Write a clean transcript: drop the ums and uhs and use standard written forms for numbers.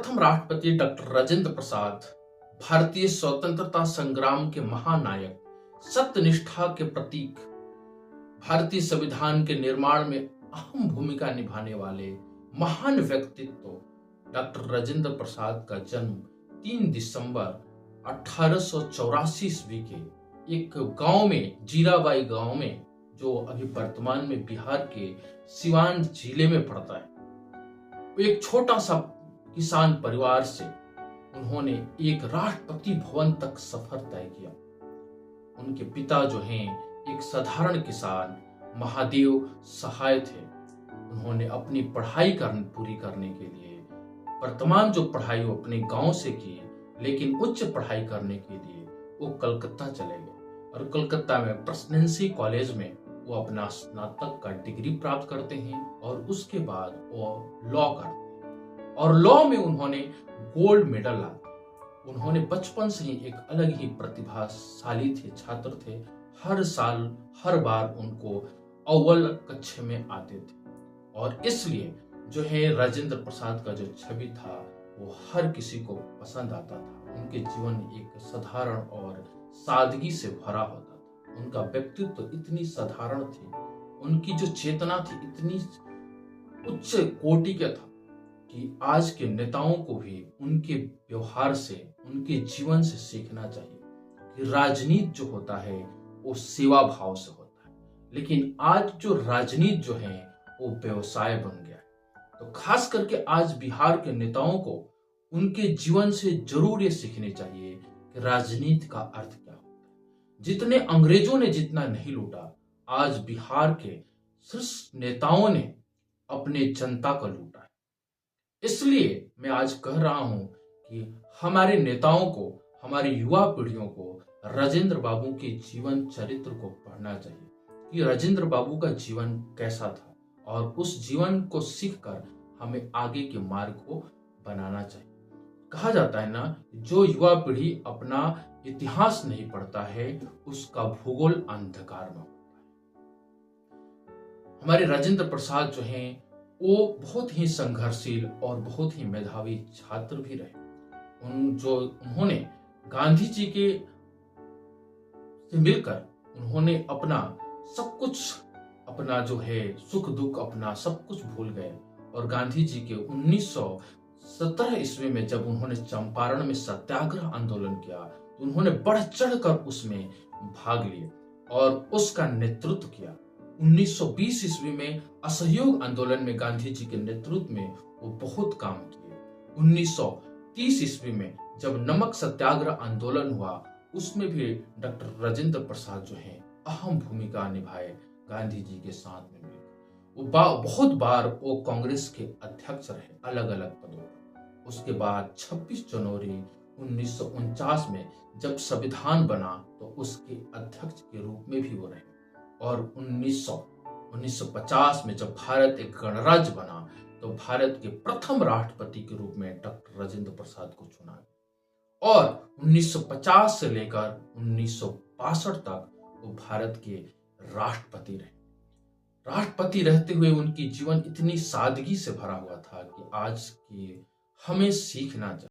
प्रथम राष्ट्रपति डॉक्टर राजेंद्र प्रसाद भारतीय स्वतंत्रता संग्राम के महानायक, सत्यनिष्ठा के प्रतीक, भारतीय संविधान के निर्माण में अहम भूमिका निभाने वाले महान व्यक्तित्व डॉक्टर राजेंद्र प्रसाद का जन्म 3 दिसंबर 1884 ईस्वी के एक गांव में, जीराबाई गांव में, जो अभी वर्तमान में बिहार के सिवान जिले में पड़ता है। एक छोटा सा किसान परिवार से उन्होंने एक राष्ट्रपति भवन तक सफर तय किया। उनके पिता जो हैं एक साधारण किसान महादेव सहाय थे। उन्होंने अपनी पढ़ाई पूरी करने के लिए वर्तमान जो पढ़ाई वो अपने गांव से की, लेकिन उच्च पढ़ाई करने के लिए वो कलकत्ता चले गए और कलकत्ता में प्रेसिडेंसी कॉलेज में वो अपना स्नातक का डिग्री प्राप्त करते हैं और उसके बाद वो लॉ करते हैं और लॉ में उन्होंने गोल्ड मेडल लाते हैं। उन्होंने बचपन से ही एक अलग ही प्रतिभाशाली थे, छात्र थे। हर साल हर बार उनको अव्वल कक्षा में आते थे और इसलिए जो है राजेंद्र प्रसाद का जो छवि था वो हर किसी को पसंद आता था। उनके जीवन एक साधारण और सादगी से भरा होता था। उनका व्यक्तित्व इतनी साधारण थी, उनकी जो चेतना थी इतनी उच्च कोटि का था कि आज के नेताओं को भी उनके व्यवहार से, उनके जीवन से सीखना चाहिए कि राजनीति जो होता है वो सेवा भाव से होता है। लेकिन आज जो राजनीति जो है वो व्यवसाय बन गया है। तो खास करके आज बिहार के नेताओं को उनके जीवन से जरूर ये सीखने चाहिए कि राजनीति का अर्थ क्या होता है। जितने अंग्रेजों ने जितना नहीं लूटा, आज बिहार के शीर्ष नेताओं ने अपने जनता को लूटा है। इसलिए मैं आज कह रहा हूं कि हमारे नेताओं को, हमारी युवा पीढ़ियों को राजेंद्र बाबू के जीवन चरित्र को पढ़ना चाहिए कि राजेंद्र बाबू का जीवन कैसा था और उस जीवन को सीखकर हमें आगे के मार्ग को बनाना चाहिए। कहा जाता है ना, जो युवा पीढ़ी अपना इतिहास नहीं पढ़ता है उसका भूगोल अंधकार में होता है। हमारे राजेंद्र प्रसाद जो हैं वो बहुत ही संघर्षशील और बहुत ही मेधावी छात्र भी रहे। उन्होंने गांधी जी के से मिलकर उन्होंने अपना सब कुछ, अपना जो है सुख दुख, अपना सब कुछ भूल गए और गांधी जी के 1917 ईस्वी में जब उन्होंने चंपारण में सत्याग्रह आंदोलन किया तो उन्होंने बढ़ चढ़कर उसमें भाग लिया और उसका नेतृत्व किया। 1920 ईस्वी में असहयोग आंदोलन में गांधी जी के नेतृत्व में वो बहुत काम किए। 1930 ईस्वी में जब नमक सत्याग्रह आंदोलन हुआ उसमें भी डॉक्टर राजेंद्र प्रसाद जो है अहम भूमिका निभाए गांधी जी के साथ में मिलकर। वो बहुत बार वो कांग्रेस के अध्यक्ष रहे अलग अलग पदों पर। उसके बाद 26 जनवरी 1949 में जब संविधान बना तो उसके अध्यक्ष के रूप में भी वो रहे और 1950 में जब भारत एक गणराज्य बना तो भारत के प्रथम राष्ट्रपति के रूप में डॉक्टर राजेंद्र प्रसाद को चुना गया और 1950 से लेकर 1962 तक वो भारत के राष्ट्रपति रहे। राष्ट्रपति रहते हुए उनकी जीवन इतनी सादगी से भरा हुआ था कि आज की हमें सीखना चाहिए।